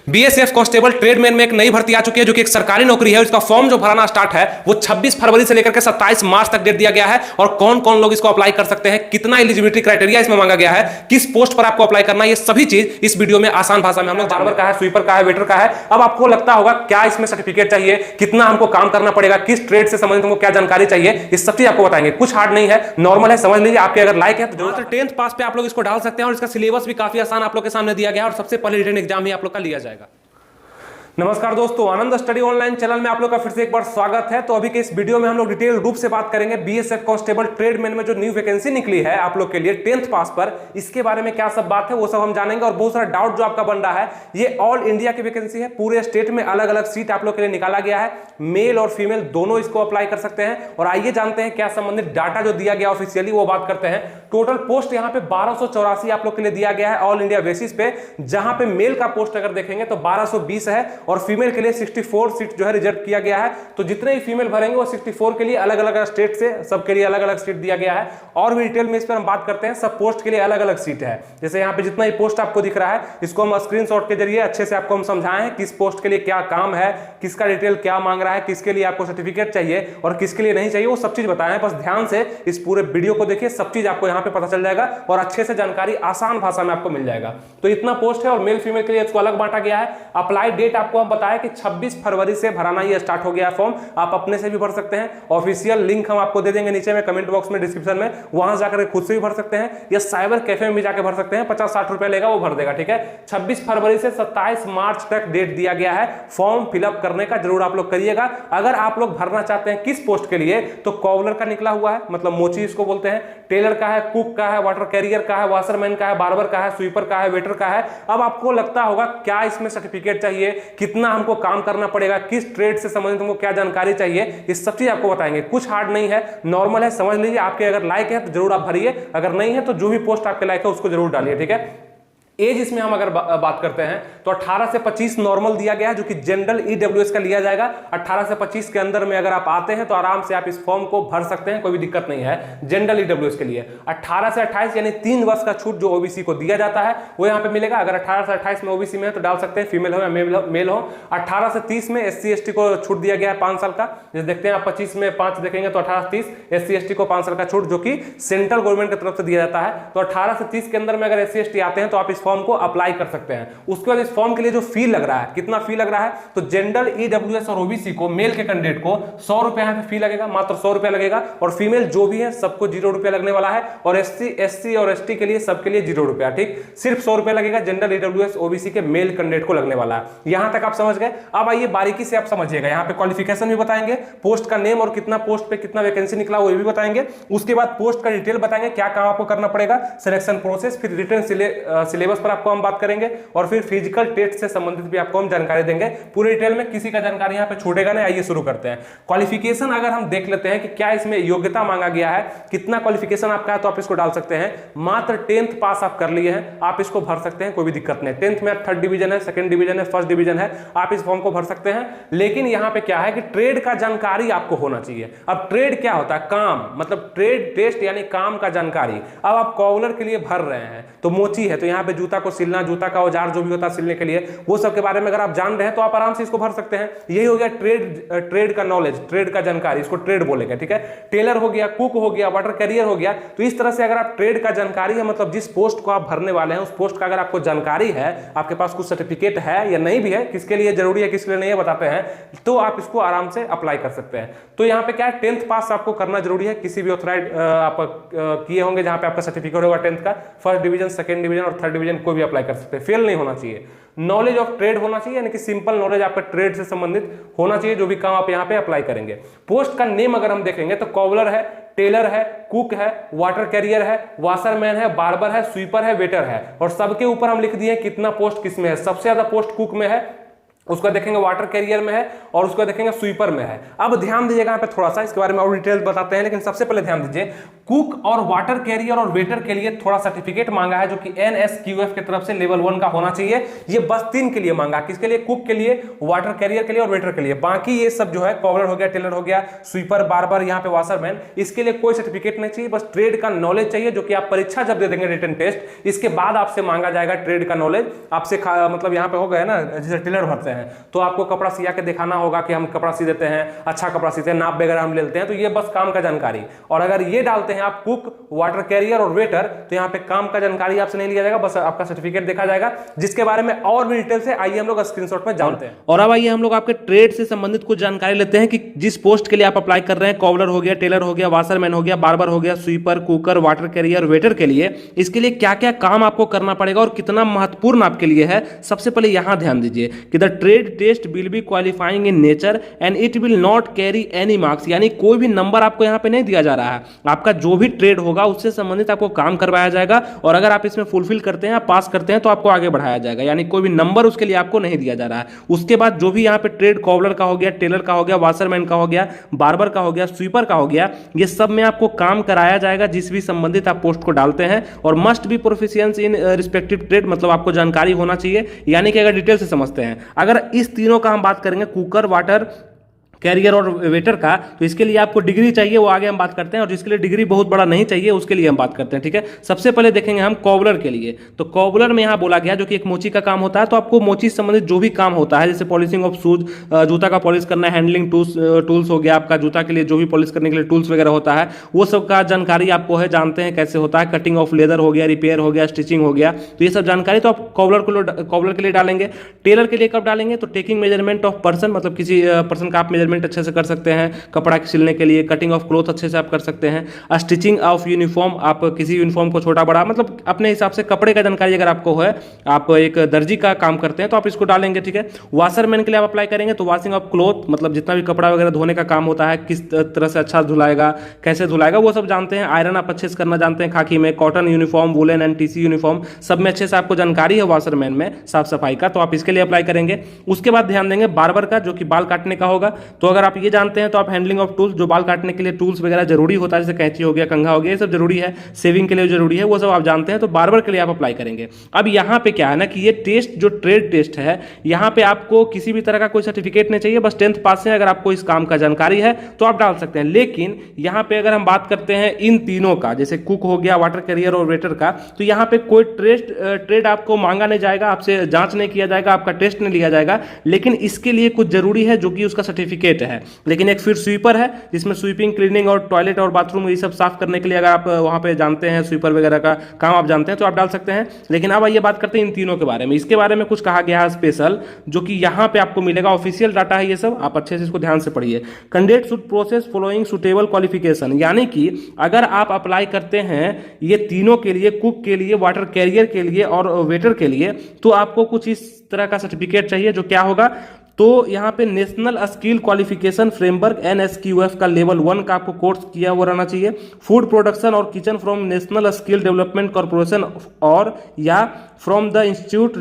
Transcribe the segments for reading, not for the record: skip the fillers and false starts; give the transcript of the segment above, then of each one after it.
BSF constable tradesman में एक नई भर्ती आ चुकी है जो कि एक सरकारी नौकरी है। इसका फॉर्म जो भराना स्टार्ट है वो 26 फरवरी से लेकर के 27 मार्च तक डेट दिया गया है। और कौन कौन लोग इसको अप्लाई कर सकते हैं, कितना एलिजिबिलिटी क्राइटेरिया इसमें मांगा गया है, किस पोस्ट पर आपको अप्लाई करना है, ये सभी चीज इस वीडियो में आसान भाषा में हम लोग बार्बर का है, स्वीपर का है, वेटर का है। अब आपको लगता होगा क्या इसमें सर्टिफिकेट चाहिए, कितना हमको काम करना पड़ेगा, किस ट्रेड से संबंधित हमको क्या जानकारी चाहिए, इस सब चीज आपको बताएंगे। कुछ हार्ड नहीं है, नॉर्मल है, समझ लीजिए। आपके अगर लाइक है तो जरूर 10th पास पे आप लोग इसको डाल सकते हैं। और इसका सिलेबस भी काफी आसान आप लोग के सामने दिया गया है और सबसे पहले रिटन एग्जाम ही आप लोग का लिया जाएगा। नमस्कार दोस्तों, आनंद स्टडी ऑनलाइन चैनल में आप लोग का फिर से एक बार स्वागत है। तो अभी के इस वीडियो में हम लोग डिटेल रूप से बात करेंगे बीएसएफ कांस्टेबल ट्रेडमैन में जो न्यू वैकेंसी निकली है आप लोग के लिए 10th पास पर, इसके बारे में क्या सब बात है वो सब हम जानेंगे। और बहुत सारा डाउट जो आपका बन रहा है, ये ऑल इंडिया की वैकेंसी है, पूरे स्टेट में अलग अलग सीट आप लोग के लिए निकाला गया है। मेल और फीमेल दोनों इसको अप्लाई कर सकते हैं। और आइए जानते हैं क्या संबंधित डाटा जो दिया गया ऑफिशियली वो बात करते हैं। टोटल पोस्ट यहाँ पे 1284 आप लोग के लिए दिया गया है ऑल इंडिया बेसिस पे, जहां पे मेल का पोस्ट अगर देखेंगे तो 1220 है और फीमेल के लिए 64 सीट जो है रिजर्व किया गया है। तो जितने ही फीमेल भरेंगे वो 64 के लिए अलग अलग स्टेट से सबके लिए अलग अलग सीट दिया गया है। और भी डिटेल में इस पर हम बात करते हैं। सब पोस्ट के लिए अलग अलग सीट है। जैसे यहाँ पे जितना ही पोस्ट आपको दिख रहा है इसको हम स्क्रीनशॉट के जरिए अच्छे से आपको हम समझाएं हैं किस पोस्ट के लिए क्या काम है, किसका डिटेल क्या मांग रहा है, किसके लिए आपको सर्टिफिकेट चाहिए और किसके लिए नहीं चाहिए, वो सब चीज बताएं। बस ध्यान से इस पूरे वीडियो को देखिए, सब चीज आपको यहाँ पे पता चल जाएगा और अच्छे से जानकारी आसान भाषा में आपको मिल जाएगा। तो इतना पोस्ट है और मेल फीमेल के लिए इसको अलग बांटा गया है। अप्लाई डेट आपको हम बताया कि 26 फरवरी से भराना ये स्टार्ट हो गया फॉर्म। आप अपने से भी भर सकते हैं, ऑफिशियल लिंक हम आपको दे देंगे नीचे में कमेंट बॉक्स में, डिस्क्रिप्शन में, वहां जाकर खुद से भी भर सकते हैं या साइबर कैफे में भी जाकर भर सकते हैं। 50-60 रुपए लेगा, वो भर देगा, ठीक है। 26 फरवरी से 27 मार्च तक डेट दिया गया है फॉर्म फिलअप करने का, जरूर आप लोग करिएगा। अगर आप लोग भरना चाहते हैं किस पोस्ट के लिए, तो कॉवलर का निकला हुआ है, मतलब मोची इसको बोलते हैं, टेलर का है, कुक का है, वाटर कैरियर का है, वाशरमैन का है, बार्बर का है, स्वीपर का है, वेटर का है। अब आपको लगता होगा क्या इसमें सर्टिफिकेट चाहिए, कितना हमको काम करना पड़ेगा, किस ट्रेड से संबंधित हमको क्या जानकारी चाहिए, इस सब चीज आपको बताएंगे। कुछ हार्ड नहीं है, नॉर्मल है, समझ लीजिए। आपके अगर लाइक है तो जरूर आप भरिए, अगर नहीं है तो जो भी पोस्ट आपके लाइक है उसको जरूर डालिए, ठीक है। एज इसमें हम अगर बात करते हैं तो 18 से 25 नॉर्मल दिया गया है, जो कि जनरल ईडब्ल्यूएस का लिया जाएगा। 18 से 25 के अंदर में अगर आप आते हैं तो आराम से आप इस फॉर्म को भर सकते हैं, कोई भी दिक्कत नहीं है जनरल ईडब्ल्यूएस के लिए। 18 से 28 यानी 3 वर्ष का छूट जो ओबीसी को दिया जाता है वो यहाँ पे मिलेगा। अगर 18 से 28 में ओबीसी में है तो डाल सकते हैं, फीमेल हो या मेल हो। 18 से 30 में एससी एसटी को छूट दिया गया है 5 साल का। जैसे देखते हैं आप 25 में 5 देखेंगे तो 18 से 30 एससी एसटी को 5 साल का छूट, जो कि सेंट्रल गवर्नमेंट की तरफ से दिया जाता है। तो 18 से 30 के अंदर में अगर एससी एसटी आते हैं तो आप इस फॉर्म को अप्लाई कर सकते हैं। उसके बाद इस फॉर्म के लिए जो फी लग रहा है, कितना फी लग रहा है, तो जनरल ईडब्ल्यूएस और ओबीसी को, मेल के कैंडिडेट को 100 रुपए यहाँ पे फी लगेगा, मात्र 100 रुपए लगेगा। और फीमेल जो भी है सबको 0 रुपया लगने वाला है। और एससी और एसटी के लिए सबके लिए 0 रुपया, ठीक। सिर्फ 100 रुपया लगेगा जनरल ईडब्ल्यूएस ओबीसी के मेल कैंडिडेट को लगने वाला है। यहां तक आप समझ गए। अब आइए बारीकी से आप समझिएगा। यहाँ पे क्वालिफिकेशन भी बताएंगे, पोस्ट का नेम और कितना पोस्ट पे कितना वैकेंसी निकला वो भी बताएंगे। उसके बाद पोस्ट का डिटेल बताएंगे, क्या काम आपको करना पड़ेगा, सिलेक्शन प्रोसेस, फिर रिटर्न सिलेबस पर आपको हम बात करेंगे और फिर फिजिकल टेस्ट से संबंधित भी आपको हम जानकारी देंगे पूरे डिटेल में। किसी का जानकारी यहाँ पे छूटेगा नहीं। आइए शुरू करते हैं। क्वालिफिकेशन अगर हम देख लेते हैं कि क्या इसमें योग्यता मांगा गया है, कितना क्वालिफिकेशन आपका है, तो आप इसको डाल सकते हैं। मात्र 10th पास आप कर लिए हैं, आप इसको भर सकते हैं, कोई भी दिक्कत नहीं। 10th में 3rd डिवीजन है, 2nd डिवीजन है, 1st डिवीजन है, आप इस फॉर्म को भर सकते हैं। लेकिन यहाँ पे क्या है कि ट्रेड का जानकारी आपको होना चाहिए। अब ट्रेड क्या होता है, काम, मतलब ट्रेड टेस्ट यानी काम का जानकारी। अब आप कॉवलर के लिए भर रहे हैं तो मोची है, तो यहाँ पे जूता को सिलना, जूता का औजार जो भी होता है सिलने के लिए, वो सब के बारे में अगर आप जान रहे हैं तो आप आराम से इसको भर सकते हैं। यही हो गया ट्रेड का नॉलेज, ट्रेड का जानकारी, इसको ट्रेड बोलेंगे, ठीक है। टेलर हो गया, कुक हो गया, वाटर कैरियर हो गया। तो इस तरह से अगर आप ट्रेड का जानकारी है, मतलब जिस पोस्ट को आप भरने वाले हैं उस पोस्ट का अगर आपको जानकारी है, आपके पास कुछ सर्टिफिकेट है या नहीं भी है, किसके लिए जरूरी है किसके लिए नहीं है बताते हैं, तो आप इसको आराम से अप्लाई कर सकते हैं। तो यहाँ पे क्या है, 10th पास आपको करना जरूरी है। किसी भी ऑथराइज आप किए होंगे जहां पे आपका सर्टिफिकेट होगा 10th का, 1st डिवीजन, 2nd डिवीजन और 3rd डिवीजन कोई भी अप्लाई कर सकते हैं। फेल नहीं होना चाहिए। नॉलेज ऑफ ट्रेड होना चाहिए, यानी कि सिंपल नॉलेज आपका ट्रेड से संबंधित होना चाहिए, जो भी काम आप यहाँ पे अप्लाई करेंगे। पोस्ट का नेम अगर हम देखेंगे तो कॉवलर है, टेलर है, कुक है, वाटर कैरियर है, वाशरमैन है, बार्बर है, स्वीपर है, वेटर है। और सबके ऊपर हम लिख दिए कितना पोस्ट किसमें है। सबसे ज्यादा पोस्ट कुक में है उसको देखेंगे वाटर कैरियर में है, और उसको देखेंगे स्वीपर में है। अब ध्यान दीजिएगा यहाँ पे थोड़ा सा, इसके बारे में और डिटेल बताते हैं, लेकिन सबसे पहले ध्यान दीजिए, कुक और वाटर कैरियर और वेटर के लिए थोड़ा सर्टिफिकेट मांगा है जो कि NSQF की तरफ से लेवल 1 का होना चाहिए। ये बस 3 के लिए मांगा, किसके लिए? कुक के लिए, वाटर कैरियर के लिए और वेटर के लिए। बाकी ये सब जो है कॉवलर हो गया, टेलर हो गया, स्वीपर, बार्बर, यहाँ पे वाशरमैन, इसके लिए कोई सर्टिफिकेट नहीं चाहिए, बस ट्रेड का नॉलेज चाहिए, जो कि आप परीक्षा जब दे देंगे रिटन टेस्ट, इसके बाद आपसे मांगा जाएगा ट्रेड का नॉलेज। आपसे मतलब यहाँ पे हो गया ना, जैसे टेलर भरते हैं तो आपको कपड़ा सिया के दिखाना होगा कि हम कपड़ा सी देते हैं, अच्छा कपड़ा सीते हैं, नाप वगैरह हम ले लेते हैं, तो ये बस काम का जानकारी। और अगर ये डालते हैं आप कुक, वाटर कैरियर और वेटर, तो यहाँ पे काम का जानकारी आपसे नहीं लिया जाएगा, बस आपका सर्टिफिकेट देखा जाएगा, जिसके बारे में और भी डिटेल से आइए हम लोग स्क्रीनशॉट में जानते हैं। और अब आइए हम लोग आपके ट्रेड से संबंधित कुछ जानकारी लेते हैं कि जिस पोस्ट के लिए आप अप्लाई कर रहे हैं, कॉवलर हो गया, टेलर हो गया, वाशरमैन हो गया, बार्बर हो गया, sweeper, cooker, water career, waiter के लिए, इसके लिए क्या क्या काम आपको करना पड़ेगा और कितना महत्वपूर्ण आपके लिए है। सबसे पहले यहां ध्यान दीजिए कि the trade test will be qualifying in nature and it will not carry any marks, यानी कोई भी नंबर आपको यहां पे नहीं दिया जा रहा है। आपका जो भी ट्रेड होगा उससे संबंधित आपको काम करवाया जाएगा, और अगर आप इसमें फुलफिल करते हैं, पास करते हैं, तो आपको आगे बढ़ाया जाएगा, यानी कोई भी नंबर उसके लिए आपको नहीं दिया जा रहा है। उसके बाद जो भी यहाँ पे ट्रेड कॉवलर का हो गया, टेलर का हो गया, वाशरमैन का हो गया, बार्बर का हो गया, स्वीपर का हो गया, ये सब में आपको काम कराया जाएगा जिस भी संबंधित आप पोस्ट को डालते हैं। और must be proficiency in respective trade, मतलब आपको जानकारी होना चाहिए, यानी कि अगर डिटेल से समझते हैं, अगर इस तीनों का हम बात करेंगे, कुकर, वाटर कैरियर और वेटर का, तो इसके लिए आपको डिग्री चाहिए, वो आगे हम बात करते हैं, और जिसके लिए डिग्री बहुत बड़ा नहीं चाहिए उसके लिए हम बात करते हैं, ठीक है। सबसे पहले देखेंगे हम कॉवलर के लिए, तो कॉवलर में यहाँ बोला गया जो कि एक मोची का काम होता है, तो आपको मोची से संबंधित जो भी काम होता है, जैसे पॉलिशिंग ऑफ शूज, जूता का पॉलिश करना, हैंडलिंग टूल्स हो गया, आपका जूता के लिए जो भी पॉलिश करने के लिए टूल्स वगैरह होता है, वो सब का जानकारी आपको है, जानते हैं कैसे होता है, कटिंग ऑफ लेदर हो गया, रिपेयर हो गया, स्टिचिंग हो गया, तो ये सब जानकारी तो आप कॉवलर के लिए डालेंगे। टेलर के लिए कब डालेंगे? तो टेकिंग मेजरमेंट ऑफ पर्सन, मतलब किसी पर्सन का आप मेजरमेंट अच्छे से कर सकते हैं कपड़ा सिलने के लिए, कटिंग ऑफ क्लॉथ अच्छे से आप कर सकते हैं, स्टिचिंग ऑफ यूनिफॉर्म, आप किसी यूनिफॉर्म को छोटा बड़ा, मतलब अपने हिसाब से कपड़े का जानकारी अगर आपको है, आप एक दर्जी का काम करते हैं तो आप इसको डालेंगे, ठीक है। वाशरमैन के लिए आप अप्लाई करेंगे तो वॉशिंग ऑफ क्लॉथ, मतलब जितना भी कपड़ा वगैरह धोने का काम होता है, किस तरह से अच्छा धुलाएगा, कैसे धुलाएगा, वो सब जानते हैं। आयरन आप अच्छे से करना जानते हैं, खाकी में, cotton uniform, woollen and TC uniform, सब में अच्छे से आपको जानकारी है वाशरमैन में, साफ सफाई का, तो आप इसके लिए अप्लाई करेंगे। उसके बाद ध्यान देंगे बार्बर का, जो कि बाल काटने का होगा, तो अगर आप ये जानते हैं तो आप हैंडलिंग ऑफ टूल्स, जो बाल काटने के लिए टूल्स वगैरह जरूरी होता है, जैसे कैंची हो गया, कंघा हो गया, ये सब जरूरी है, शेविंग के लिए जरूरी है, वो सब आप जानते हैं, तो बार्बर के लिए आप अप्लाई करेंगे। अब यहाँ पे क्या है ना कि ये टेस्ट जो ट्रेड टेस्ट है, यहाँ पे आपको किसी भी तरह का कोई सर्टिफिकेट नहीं चाहिए, बस 10th पास है, अगर आपको इस काम का जानकारी है तो आप डाल सकते हैं। लेकिन यहाँ पे अगर हम बात करते हैं इन तीनों का, जैसे कुक हो गया, वाटर कैरियर और वेटर का, तो यहाँ पे कोई ट्रेड आपको मांगा नहीं जाएगा, आपसे जांच नहीं किया जाएगा, आपका टेस्ट नहीं लिया जाएगा, लेकिन इसके लिए कुछ जरूरी है जो कि उसका सर्टिफिकेट है। लेकिन एक फिर स्वीपर है जिसमें स्वीपिंग, क्लीनिंग और टॉयलेट और बाथरूम ये सब साफ करने के लिए अगर आप वहां पे जानते हैं, स्वीपर वगैरह का काम आप जानते हैं तो आप डाल सकते हैं। लेकिन अब आइए बात करते हैं इन तीनों के बारे में। इसके बारे में कुछ कहा गया है स्पेशल, जो कि यहाँ पे आपको मिलेगा, ऑफिशियल डाटा है ये सब, आप अच्छे से इसको ध्यान से पढ़िए। Candidate should process following suitable qualification, यानी कि अगर आप अप्लाई करते हैं ये तीनों के लिए, कुक के लिए, वाटर कैरियर के लिए और वेटर के लिए, तो आपको कुछ इस तरह का सर्टिफिकेट चाहिए, जो क्या होगा, तो यहाँ पे national skill qualification framework NSQF का लेवल 1 का आपको कोर्स किया हुआ रहना चाहिए। फूड प्रोडक्शन और kitchen from national skill development corporation और या from the institute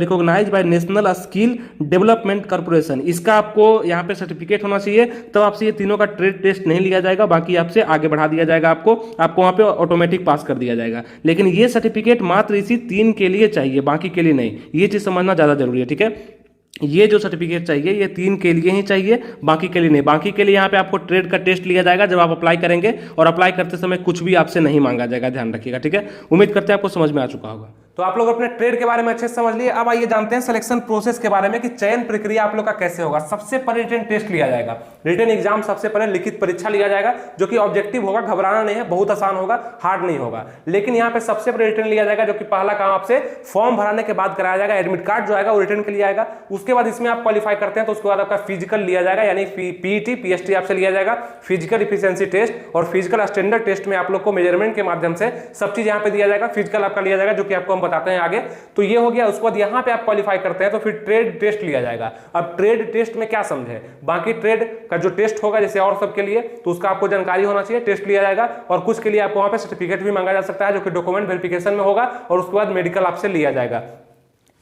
recognise by national skill development corporation, इसका आपको यहाँ पे सर्टिफिकेट होना चाहिए, तब आपसे ये तीनों का ट्रेड टेस्ट नहीं लिया जाएगा, बाकी आपसे आगे बढ़ा दिया जाएगा, आपको वहाँ पे ऑटोमेटिक पास कर दिया जाएगा। लेकिन ये सर्टिफिकेट मात्र इसी 3 के लिए चाहिए, बाकी के लिए नहीं, ये चीज़ समझना ज़्यादा जरूरी है, ठीक है। ये जो सर्टिफिकेट चाहिए ये 3 के लिए ही चाहिए, बाकी के लिए नहीं। बाकी के लिए यहाँ पे आपको ट्रेड का टेस्ट लिया जाएगा जब आप अप्लाई करेंगे, और अप्लाई करते समय कुछ भी आपसे नहीं मांगा जाएगा, ध्यान रखिएगा, ठीक है। उम्मीद करते हैं आपको समझ में आ चुका होगा। तो आप लोग अपने ट्रेड के बारे में अच्छे से समझ लिए। अब आइए जानते हैं सिलेक्शन प्रोसेस के बारे में कि चयन प्रक्रिया आप लोग का कैसे होगा। सबसे पहले रिटन टेस्ट लिया जाएगा, रिटन एग्जाम सबसे पहले लिखित परीक्षा लिया जाएगा, जो कि ऑब्जेक्टिव होगा, घबराना नहीं है, बहुत आसान होगा, हार्ड नहीं होगा। लेकिन यहाँ पे सबसे पहले रिटन लिया जाएगा, जो कि पहला काम आपसे फॉर्म भराने के बाद कराया जाएगा, एडमिट कार्ड जो आएगा वो रिटन के लिए आएगा। उसके बाद इसमें आप क्वालिफाई करते हैं तो उसके बाद आपका फिजिकल लिया जाएगा, यानी PET PST आपसे लिया जाएगा, फिजिकल इफिशिएंसी टेस्ट और फिजिकल स्टैंडर्ड टेस्ट में आप लोग को मेजरमेंट के माध्यम से सब चीज यहाँ पे दिया जाएगा। फिजिकल आपका लिया जाएगा, जो कि आपको हम बताते हैं आगे। तो ये हो गया। उसके बाद यहाँ पे आप क्वालिफाई करते हैं तो फिर ट्रेड टेस्ट लिया जाएगा। अब ट्रेड टेस्ट में क्या समझे, बाकी ट्रेड का जो टेस्ट होगा जैसे और सब के लिए, तो उसका आपको जानकारी होना चाहिए, टेस्ट लिया जाएगा। और कुछ के लिए आपको वहां पे सर्टिफिकेट भी मांगा जा सकता है, जो कि डॉक्यूमेंट वेरिफिकेशन में होगा, और उसके बाद मेडिकल आपसे लिया जाएगा।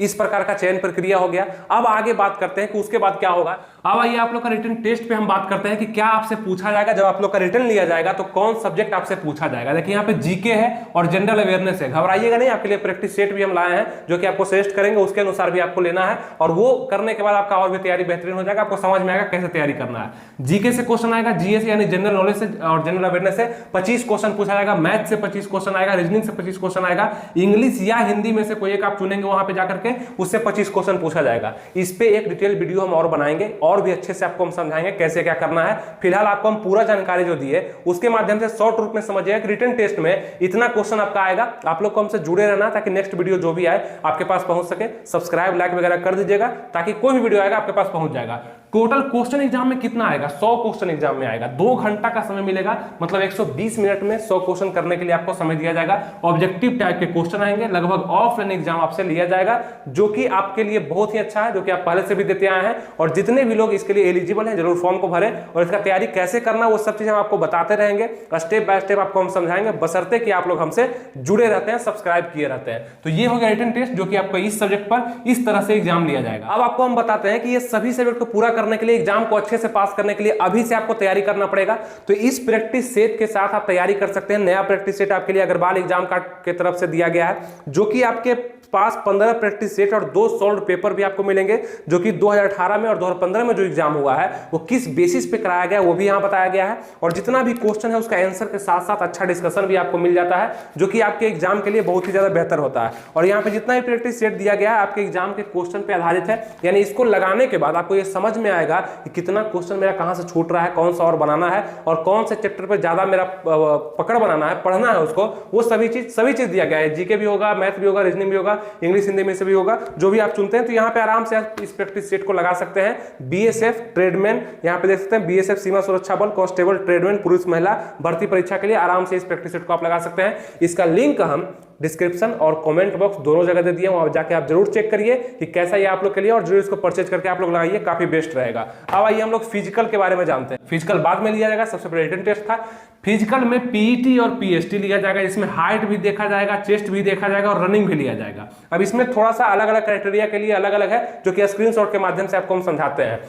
इस प्रकार का चयन प्रक्रिया हो गया। अब आगे बात करते हैं कि उसके बाद क्या होगा। अब आइए आप लोग का रिटन टेस्ट पे हम बात करते हैं कि क्या आपसे पूछा जाएगा। जब आप लोग का रिटन लिया जाएगा तो कौन सब्जेक्ट आपसे पूछा जाएगा। देखिए यहाँ पे जीके है और जनरल अवेयरनेस है, घबराइएगा नहीं, आपके लिए प्रैक्टिस सेट भी हम लाए हैं जो कि आपको सजेस्ट करेंगे, उसके अनुसार भी आपको लेना है और वो करने के बाद आपका और भी तैयारी बेहतरीन हो जाएगा, आपको समझ में आएगा कैसे तैयारी करना है। जीके से क्वेश्चन आएगा, जीएस यानी जनरल नॉलेज से और जनरल अवेयरनेस से 25 क्वेश्चन पूछा जाएगा, मैथ से 25 क्वेश्चन आएगा, रीजनिंग से 25 क्वेश्चन आएगा, इंग्लिश या हिंदी में से कोई एक आप चुनेंगे वहां पे जाकर के, उससे 25 क्वेश्चन पूछा जाएगा। इस पे एक डिटेल वीडियो हम और बनाएंगे और भी अच्छे से आपको हम समझाएंगे कैसे क्या करना है। फिलहाल आपको हम पूरा जानकारी जो दी है उसके माध्यम से शॉर्ट रूप में समझिएगा कि रिटन टेस्ट में इतना क्वेश्चन आपका आएगा। आप लोग को हमसे जुड़े रहना ताकि नेक्स्ट वीडियो जो भी आए आपके पास पहुंच सके। सब्सक्राइब लाइक वगैरह कर दीजिएगा ताकि कोई भी वीडियो आएगा आपके पास पहुंच जाएगा। टोटल क्वेश्चन एग्जाम में कितना आएगा, 100 क्वेश्चन एग्जाम में आएगा। 2 घंटा का समय मिलेगा, मतलब 120 मिनट में 100 क्वेश्चन करने के लिए आपको समय दिया जाएगा। ऑब्जेक्टिव टाइप के क्वेश्चन आएंगे, लगभग ऑफलाइन एग्जाम आपसे लिया जाएगा जो कि आपके लिए बहुत ही अच्छा है, जो कि आप पहले से भी देते आए हैं। और जितने भी लोग इसके लिए एलिजिबल हैं जरूर फॉर्म को भरें और इसका तैयारी कैसे करना वो सब चीज हम आपको बताते रहेंगे, स्टेप बाय स्टेप आपको हम समझाएंगे, बशर्ते कि आप लोग हमसे जुड़े रहते हैं, सब्सक्राइब किए रहते हैं। तो ये हो गया रिटन टेस्ट जो कि आपको इस सब्जेक्ट पर इस तरह से एग्जाम लिया जाएगा। अब आपको हम बताते हैं कि ये सभी सब्जेक्ट को पूरा करने के लिए, एग्जाम को अच्छे से पास करने के लिए अभी से आपको तैयारी करना पड़ेगा। तो इस प्रैक्टिस सेट के साथ आप तैयारी कर सकते हैं। नया प्रैक्टिस सेट आपके लिए अग्रवाल एग्जाम की तरफ से दिया गया है जो कि आपके पास 15 प्रैक्टिस सेट और 2 सॉल्व पेपर भी आपको मिलेंगे जो कि 2018 में और 2015 में जो एग्जाम हुआ है वो किस बेसिस पे कराया गया वो भी यहां बताया गया है। और जितना भी क्वेश्चन है उसका आंसर के साथ साथ अच्छा डिस्कशन भी आपको मिल जाता है जो कि आपके एग्जाम के लिए बहुत ही ज्यादा बेहतर होता है। और यहाँ पे जितना भी प्रैक्टिस सेट दिया गया है आपके एग्जाम के क्वेश्चन पे आधारित है, यानी इसको लगाने के बाद आपको ये समझ में आएगा कि कितना क्वेश्चन मेरा कहां से छूट रहा है, कौन सा और बनाना है और कौन से चैप्टर पर ज्यादा मेरा पकड़ बनाना है, पढ़ना है उसको, वो सभी चीज दिया गया है। जीके भी होगा, मैथ भी होगा, रीजनिंग भी होगा, इंग्लिश हिंदी में से भी होगा, जो भी आप चुनते हैं। तो यहाँ पे आराम से आप इस प्रैक्टिस सेट को लगा सकते हैं। बीएसएफ ट्रेडमैन, यहाँ पे देख सकते हैं बीएसएफ सीमा सुरक्षा बल कांस्टेबल ट्रेडमैन पुरुष महिला भर्ती परीक्षा के लिए आराम से इस प्रैक्टिस सेट को आप लगा सकते हैं। इसका लिंक हम डिस्क्रिप्शन और कमेंट बॉक्स दोनों जगह दे दिए, वहां जाके आप जरूर चेक करिए कि कैसा ये आप लोग के लिए और जरूर इसको परचेज करके आप लोग लगाइए, काफी बेस्ट रहेगा। अब आइए हम लोग फिजिकल के बारे में जानते हैं। फिजिकल बाद में लिया जाएगा, सबसे पहले रिटन टेस्ट था। फिजिकल में पीईटी और पीएसटी लिया जाएगा, इसमें हाइट भी देखा जाएगा, चेस्ट भी देखा जाएगा और रनिंग भी लिया जाएगा। अब इसमें थोड़ा सा अलग अलग क्राइटेरिया के लिए अलग अलग है जो कि स्क्रीनशॉट के माध्यम से आपको हम समझाते हैं।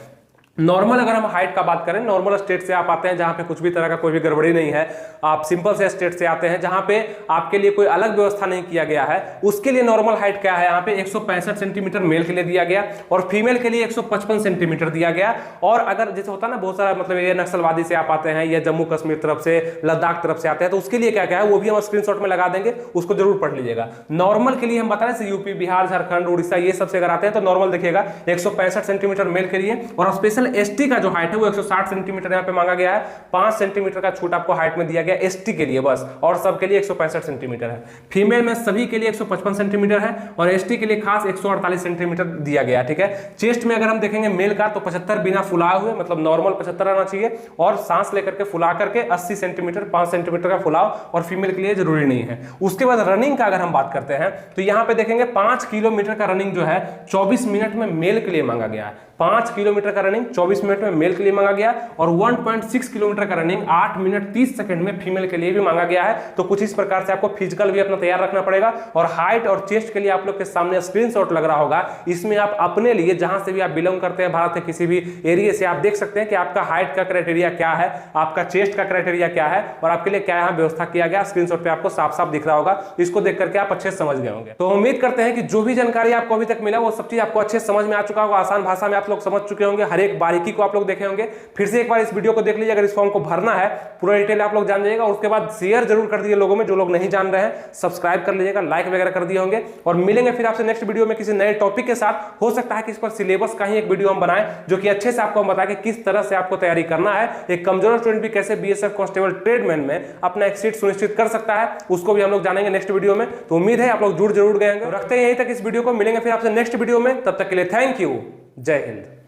नॉर्मल अगर हम हाइट का बात करें, नॉर्मल स्टेट से आप आते हैं जहां पे कुछ भी तरह का कोई भी गड़बड़ी नहीं है, आप सिंपल से स्टेट से आते हैं जहां पे आपके लिए कोई अलग व्यवस्था नहीं किया गया है, उसके लिए नॉर्मल हाइट क्या है, यहाँ पे 165 सेंटीमीटर मेल के लिए दिया गया और फीमेल के लिए 155 सेंटीमीटर दिया गया। और अगर जैसे होता है ना बहुत सारा मतलब ये नक्सलवादी से आप आते हैं या जम्मू कश्मीर तरफ से, लद्दाख तरफ से आते हैं, तो उसके लिए क्या क्या है वो भी हम स्क्रीनशॉट में लगा देंगे, उसको जरूर पढ़ लीजिएगा। नॉर्मल के लिए हम बता रहे हैं यूपी, बिहार, झारखंड, उड़ीसा ये सबसे अगर आते हैं तो नॉर्मल देखिएगा 165 सेंटीमीटर मेल के लिए। और स्पेशल एसटी का जो हाइट है वो 160 सेंटीमीटर यहाँ पे मांगा गया है, 5 सेंटीमीटर का छूट आपको हाइट में दिया गया एसटी के लिए बस, और सबके लिए 165 सेंटीमीटर है। फीमेल में सभी के लिए 155 सेंटीमीटर है और एसटी के लिए खास 148 सेंटीमीटर दिया गया, ठीक है। चेस्ट में अगर हम देखेंगे मेल का तो 75 बिना फुलाए हुए, मतलब नॉर्मल 75 रहना चाहिए और सांस लेकर के फुला करके 80 सेंटीमीटर, 5 सेंटीमीटर का फुलाव, और फीमेल के लिए जरूरी नहीं है। उसके बाद रनिंग का अगर हम बात करते हैं तो यहाँ पे देखेंगे 5 किलोमीटर का रनिंग जो है 24 मिनट में मेल के लिए मांगा गया है। 5 किलोमीटर का रनिंग 24 मिनट में मेल के लिए मांगा गया और 1.6 किलोमीटर का रनिंग 8 मिनट 30 सेकंड में फीमेल के लिए भी मांगा गया है। तो कुछ इस प्रकार से आपको फिजिकल भी अपना तैयार रखना पड़ेगा। और हाइट और चेस्ट के लिए आप लोग के सामने स्क्रीनशॉट लग रहा होगा, इसमें आप अपने लिए जहां से भी आप बिलोंग करते हैं भारत के किसी भी एरिया से, आप देख सकते हैं कि आपका हाइट का क्राइटेरिया क्या है, आपका चेस्ट का क्राइटेरिया क्या है और आपके लिए क्या यहाँ व्यवस्था किया गया। स्क्रीनशॉट पे आपको साफ साफ दिख रहा होगा, इसको देख करके आप अच्छे से समझ गए होंगे। तो उम्मीद करते हैं कि जो भी जानकारी आपको अभी तक मिला वो सब चीज आपको अच्छे से समझ में आ चुका होगा, आसान भाषा में आप लोग समझ चुके होंगे, हर एक बारीकी को आप लोग देखे होंगे। फिर से एक बार इस वीडियो को देख लीजिए, अगर इस फॉर्म को भरना है पूरा डिटेल आप लोग जान जाइएगा। उसके बाद शेयर जरूर कर दीजिए लोगों में, जो लोग नहीं जान रहे हैं, सब्सक्राइब कर लीजिएगा, लाइक वगैरह कर दिए होंगे। और मिलेंगे फिर आपसे नेक्स्ट वीडियो में किसी नए टॉपिक के साथ। हो सकता है कि इस पर सिलेबस का ही एक वीडियो हम बनाएं जो कि अच्छे से आपको हम बताएं कि किस तरह से आपको तैयारी करना है, एक कमजोर स्टूडेंट भी कैसे बीएसएफ कांस्टेबल ट्रेडमैन में अपना एक सीट सुनिश्चित कर सकता है, उसको भी हम लोग जानेंगे नेक्स्ट वीडियो में। तो उम्मीद है आप लोग जुड़ जरूर गए होंगे। रखते हैं यहीं तक इस वीडियो को, मिलेंगे फिर आपसे नेक्स्ट वीडियो में, तब तक के लिए थैंक यू, जय हिंद।